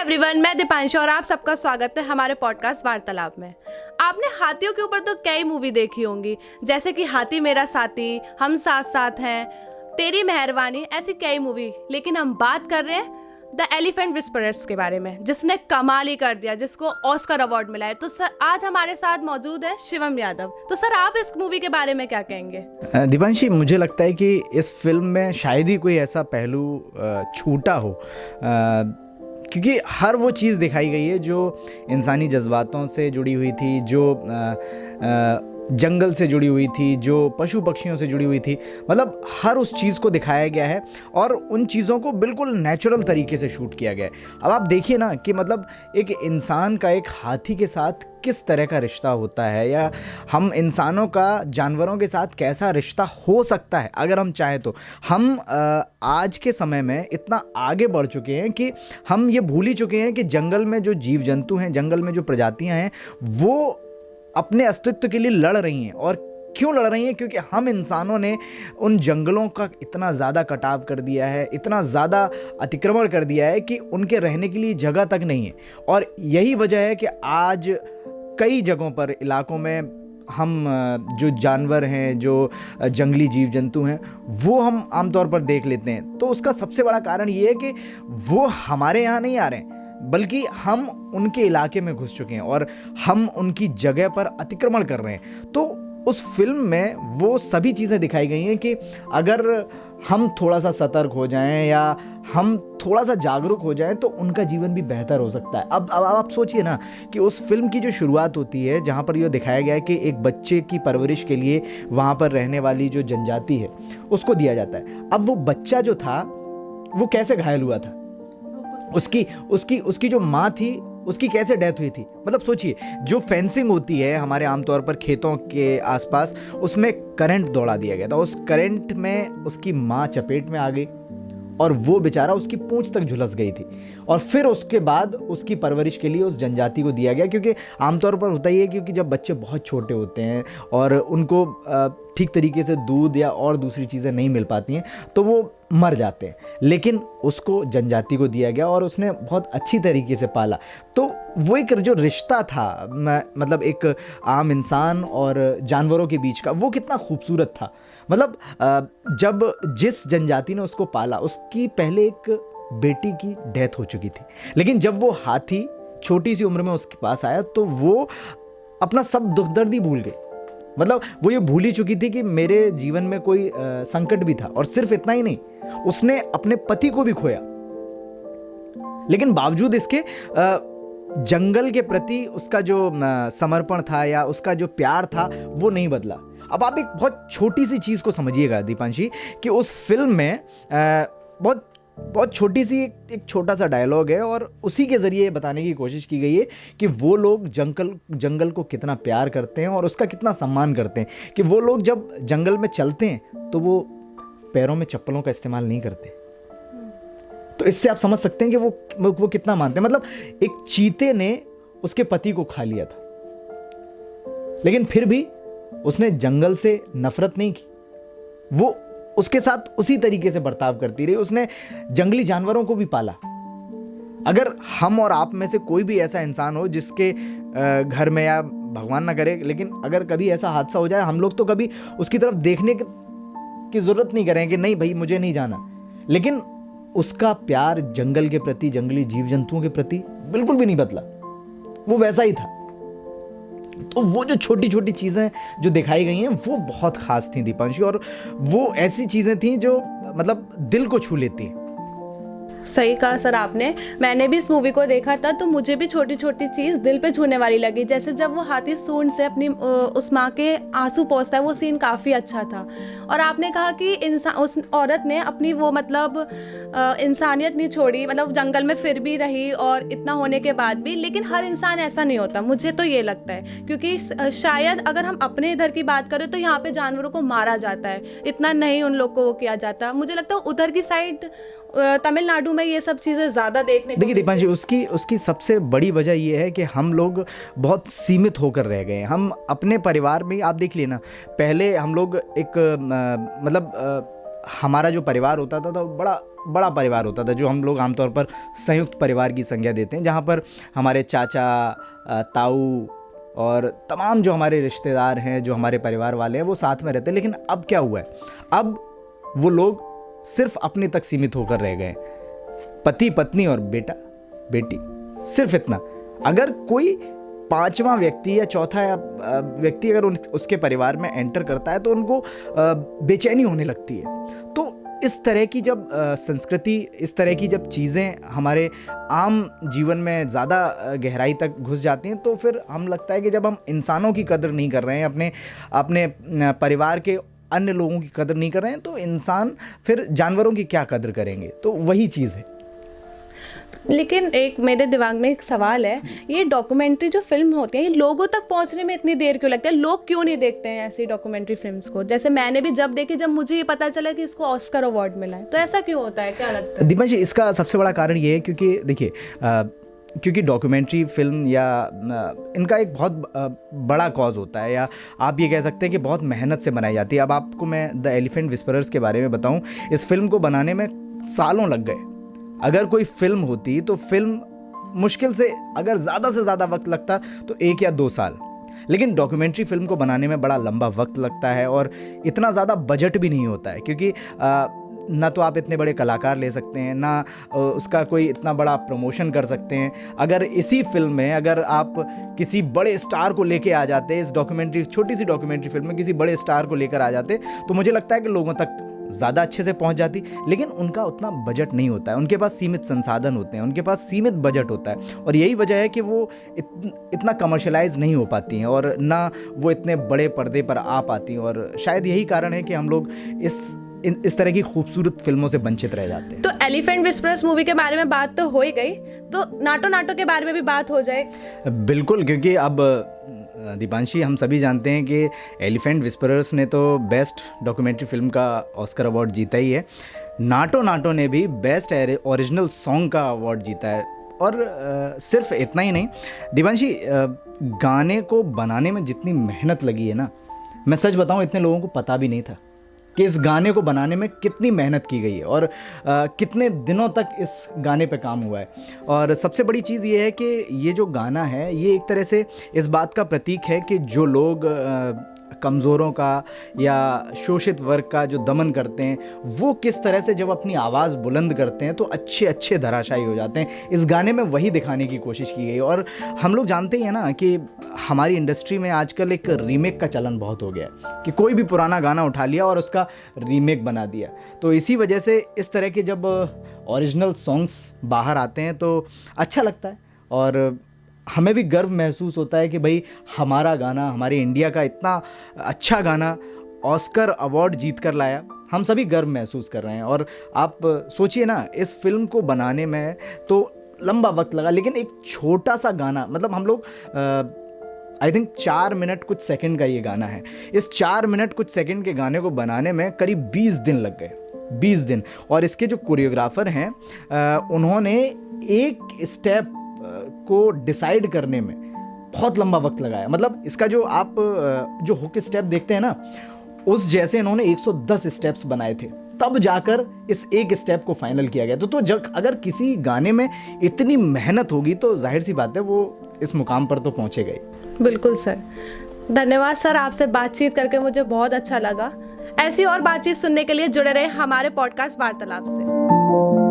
Everyone, मैं दीपांशु और आप सबका स्वागत है हमारे पॉडकास्ट वार्तालाप में। आपने हाथियों के ऊपर तो कई मूवी देखी होंगी, जैसे कि हाथी मेरा साथी, हम साथ साथ हैं, तेरी मेहरबानी, ऐसी कई मूवी। लेकिन हम बात कर रहे हैं द एलिफेंट विस्परर्स के बारे में, जिसने कमाल ही कर दिया, जिसको ऑस्कर अवार्ड मिला है। तो सर, आज हमारे साथ मौजूद है शिवम यादव। तो सर, आप इस मूवी के बारे में क्या कहेंगे? दीपांशी, मुझे लगता है कि इस फिल्म में शायद ही कोई ऐसा पहलू छूटा हो, क्योंकि हर वो चीज़ दिखाई गई है जो इंसानी जज्बातों से जुड़ी हुई थी, जो जंगल से जुड़ी हुई थी, जो पशु पक्षियों से जुड़ी हुई थी। मतलब हर उस चीज़ को दिखाया गया है और उन चीज़ों को बिल्कुल नेचुरल तरीके से शूट किया गया है। अब आप देखिए ना कि मतलब एक इंसान का एक हाथी के साथ किस तरह का रिश्ता होता है, या हम इंसानों का जानवरों के साथ कैसा रिश्ता हो सकता है अगर हम चाहें तो। हम आज के समय में इतना आगे बढ़ चुके हैं कि हम ये भूल ही चुके हैं कि जंगल में जो जीव जंतु हैं, जंगल में जो प्रजातियां हैं, वो अपने अस्तित्व के लिए लड़ रही हैं। और क्यों लड़ रही हैं? क्योंकि हम इंसानों ने उन जंगलों का इतना ज़्यादा कटाव कर दिया है, इतना ज़्यादा अतिक्रमण कर दिया है कि उनके रहने के लिए जगह तक नहीं है। और यही वजह है कि आज कई जगहों पर, इलाकों में हम जो जानवर हैं, जो जंगली जीव जंतु हैं, वो हम आमतौर पर देख लेते हैं। तो उसका सबसे बड़ा कारण ये है कि वो हमारे यहाँ नहीं आ रहे हैं, बल्कि हम उनके इलाके में घुस चुके हैं और हम उनकी जगह पर अतिक्रमण कर रहे हैं। तो उस फिल्म में वो सभी चीज़ें दिखाई गई हैं कि अगर हम थोड़ा सा सतर्क हो जाएं या हम थोड़ा सा जागरूक हो जाएं तो उनका जीवन भी बेहतर हो सकता है। अब आप सोचिए ना कि उस फिल्म की जो शुरुआत होती है, जहाँ पर यह दिखाया गया है कि एक बच्चे की परवरिश के लिए वहाँ पर रहने वाली जो जनजाति है उसको दिया जाता है। अब वो बच्चा जो था वो कैसे घायल हुआ था, उसकी जो माँ थी उसकी कैसे डेथ हुई थी। मतलब सोचिए, जो फेंसिंग होती है हमारे आमतौर पर खेतों के आसपास, उसमें करंट दौड़ा दिया गया था। उस करंट में उसकी माँ चपेट में आ गई और वो बेचारा उसकी पूंछ तक झुलस गई थी। और फिर उसके बाद उसकी परवरिश के लिए उस जनजाति को दिया गया, क्योंकि आमतौर पर होता ही है क्योंकि जब बच्चे बहुत छोटे होते हैं और उनको ठीक तरीके से दूध या और दूसरी चीज़ें नहीं मिल पाती हैं तो वो मर जाते हैं। लेकिन उसको जनजाति को दिया गया और उसने बहुत अच्छी तरीके से पाला। तो वो एक जो रिश्ता था, मतलब एक आम इंसान और जानवरों के बीच का, वो कितना खूबसूरत था। मतलब जब जिस जनजाति ने उसको पाला, उसकी पहले एक बेटी की डेथ हो चुकी थी, लेकिन जब वो हाथी छोटी सी उम्र में उसके पास आया तो वो अपना सब दुख दर्द ही भूल गई। मतलब वो ये भूल ही चुकी थी कि मेरे जीवन में कोई संकट भी था। और सिर्फ इतना ही नहीं, उसने अपने पति को भी खोया, लेकिन बावजूद इसके जंगल के प्रति उसका जो समर्पण था या उसका जो प्यार था वो नहीं बदला। अब आप एक बहुत छोटी सी चीज़ को समझिएगा दीपांशी, कि उस फिल्म में बहुत छोटी सी एक छोटा सा डायलॉग है और उसी के ज़रिए बताने की कोशिश की गई है कि वो लोग जंगल को कितना प्यार करते हैं और उसका कितना सम्मान करते हैं। कि वो लोग जब जंगल में चलते हैं तो वो पैरों में चप्पलों का इस्तेमाल नहीं करते। तो इससे आप समझ सकते हैं कि वो कितना मानते हैं। मतलब एक चीते ने उसके पति को खा लिया था, लेकिन फिर भी उसने जंगल से नफरत नहीं की। वो उसके साथ उसी तरीके से बर्ताव करती रही। उसने जंगली जानवरों को भी पाला। अगर हम और आप में से कोई भी ऐसा इंसान हो जिसके घर में, या भगवान ना करे, लेकिन अगर कभी ऐसा हादसा हो जाए, हम लोग तो कभी उसकी तरफ देखने की जरूरत नहीं करें कि नहीं भाई मुझे नहीं जाना, लेकिन उसका प्यार जंगल के प्रति, जंगली जीव जंतुओं के प्रति बिल्कुल भी नहीं बदला। वो वैसा ही था। तो वो जो छोटी छोटी चीज़ें जो दिखाई गई हैं वो बहुत ख़ास थी दीपांशी, और वो ऐसी चीज़ें थी जो मतलब दिल को छू लेती हैं। सही कहा सर आपने। मैंने भी इस मूवी को देखा था तो मुझे भी छोटी छोटी चीज़ दिल पे छूने वाली लगी। जैसे जब वो हाथी सूंड से अपनी उस माँ के आंसू पोंछता है, वो सीन काफ़ी अच्छा था। और आपने कहा कि उस औरत ने अपनी वो मतलब इंसानियत नहीं छोड़ी, मतलब जंगल में फिर भी रही और इतना होने के बाद भी। लेकिन हर इंसान ऐसा नहीं होता, मुझे तो ये लगता है, क्योंकि शायद अगर हम अपने इधर की बात करें तो यहाँ पे जानवरों को मारा जाता है, इतना नहीं उन लोग को वो किया जाता। मुझे लगता है उधर की साइड तमिलनाडु में ये सब चीज़ें ज़्यादा देखने को। देखिए दीपांशी, उसकी सबसे बड़ी वजह ये है कि हम लोग बहुत सीमित होकर रह गए हैं। हम अपने परिवार में, आप देख लिए ना, पहले हम लोग एक मतलब हमारा जो परिवार होता था तो बड़ा बड़ा परिवार होता था, जो हम लोग आमतौर पर संयुक्त परिवार की संज्ञा देते हैं, जहाँ पर हमारे चाचा, ताऊ और तमाम जो हमारे रिश्तेदार हैं, जो हमारे परिवार वाले हैं, वो साथ में रहते हैं। लेकिन अब क्या हुआ है, अब वो लोग सिर्फ अपने तक सीमित होकर रह गए, पति पत्नी और बेटा बेटी, सिर्फ इतना। अगर कोई पांचवा व्यक्ति या चौथा व्यक्ति अगर उसके परिवार में एंटर करता है तो उनको बेचैनी होने लगती है। तो इस तरह की जब संस्कृति, इस तरह की जब चीज़ें हमारे आम जीवन में ज़्यादा गहराई तक घुस जाती हैं, तो फिर हम लगता है कि जब हम इंसानों की कदर नहीं कर रहे हैं, अपने परिवार के अन्य लोगों की कदर नहीं कर रहे हैं, तो इंसान फिर जानवरों की क्या कदर करेंगे। तो वही चीज़ है। लेकिन एक मेरे दिमाग में एक सवाल है, ये डॉक्यूमेंट्री जो फिल्म होती है, ये लोगों तक पहुंचने में इतनी देर क्यों लगती है? लोग क्यों नहीं देखते हैं ऐसी डॉक्यूमेंट्री फिल्म्स को? जैसे मैंने भी जब देखी, जब मुझे ये पता चला कि इसको ऑस्कर अवार्ड मिला है, तो ऐसा क्यों होता है, क्या लगता है? दीपा जी, इसका सबसे बड़ा कारण ये है क्योंकि देखिए, क्योंकि डॉक्यूमेंट्री फिल्म या इनका एक बहुत बड़ा कॉज होता है, या आप ये कह सकते हैं कि बहुत मेहनत से बनाई जाती है। अब आपको मैं द एलिफेंट विस्परर्स के बारे में बताऊं, इस फिल्म को बनाने में सालों लग गए। अगर कोई फिल्म होती तो फिल्म मुश्किल से, अगर ज़्यादा से ज़्यादा वक्त लगता तो 1 या 2 साल, लेकिन डॉक्यूमेंट्री फिल्म को बनाने में बड़ा लंबा वक्त लगता है और इतना ज़्यादा बजट भी नहीं होता है, क्योंकि ना तो आप इतने बड़े कलाकार ले सकते हैं, ना उसका कोई इतना बड़ा प्रमोशन कर सकते हैं। अगर इसी फिल्म में अगर आप किसी बड़े स्टार को लेके आ जाते, इस डॉक्यूमेंट्री, छोटी सी डॉक्यूमेंट्री फिल्म में किसी बड़े स्टार को लेकर आ जाते, तो मुझे लगता है कि लोगों तक ज़्यादा अच्छे से पहुंच जाती। लेकिन उनका उतना बजट नहीं होता है, उनके पास सीमित संसाधन होते हैं, उनके पास सीमित बजट होता है, और यही वजह है कि वो इतना कमर्शलाइज नहीं हो पाती हैं और ना वो इतने बड़े पर्दे पर आ पाती हैं। और शायद यही कारण है कि हम लोग इस तरह की खूबसूरत फिल्मों से वंचित रह जाते हैं। तो एलिफेंट विस्परर्स मूवी के बारे में बात तो हो ही गई, तो नाटो नाटो के बारे में भी बात हो जाए। बिल्कुल, क्योंकि अब दीपांशी, हम सभी जानते हैं कि एलिफेंट विस्परर्स ने तो बेस्ट डॉक्यूमेंट्री फिल्म का ऑस्कर अवार्ड जीता ही है। नाटो नाटो ने भी बेस्ट ओरिजिनल सॉन्ग का अवार्ड जीता है। और सिर्फ इतना ही नहीं दीपांशी, गाने को बनाने में जितनी मेहनत लगी है ना, मैं सच बताऊं, इतने लोगों को पता भी नहीं था कि इस गाने को बनाने में कितनी मेहनत की गई है और कितने दिनों तक इस गाने पे काम हुआ है। और सबसे बड़ी चीज़ ये है कि ये जो गाना है, ये एक तरह से इस बात का प्रतीक है कि जो लोग कमज़ोरों का या शोषित वर्ग का जो दमन करते हैं, वो किस तरह से जब अपनी आवाज़ बुलंद करते हैं तो अच्छे अच्छे धराशायी हो जाते हैं। इस गाने में वही दिखाने की कोशिश की गई। और हम लोग जानते ही हैं ना कि हमारी इंडस्ट्री में आजकल एक रीमेक का चलन बहुत हो गया है कि कोई भी पुराना गाना उठा लिया और उसका रीमेक बना दिया। तो इसी वजह से इस तरह के जब ओरिजिनल सॉन्ग्स बाहर आते हैं तो अच्छा लगता है, और हमें भी गर्व महसूस होता है कि भाई हमारा गाना, हमारे इंडिया का इतना अच्छा गाना ऑस्कर अवार्ड जीत कर लाया। हम सभी गर्व महसूस कर रहे हैं। और आप सोचिए ना, इस फिल्म को बनाने में तो लंबा वक्त लगा, लेकिन एक छोटा सा गाना, मतलब हम लोग आई थिंक 4 मिनट कुछ सेकंड का ये गाना है। इस 4 मिनट कुछ सेकंड के गाने को बनाने में करीब 20 दिन लग गए, 20 दिन। और इसके जो कोरियोग्राफर हैं, उन्होंने एक स्टेप को डिसाइड करने में बहुत लंबा वक्त लगाया। मतलब इसका जो आप जो हुक स्टेप देखते हैं ना, उस जैसे इन्होंने 110 स्टेप्स बनाए थे, तब जाकर इस एक स्टेप को फाइनल किया गया। तो जब अगर किसी गाने में इतनी मेहनत होगी तो जाहिर सी बात है वो इस मुकाम पर तो पहुंचेगा ही। बिल्कुल सर, धन्यवाद सर, आपसे बातचीत करके मुझे बहुत अच्छा लगा। ऐसी और बातचीत सुनने के लिए जुड़े रहे हमारे पॉडकास्ट वार्तालाप से।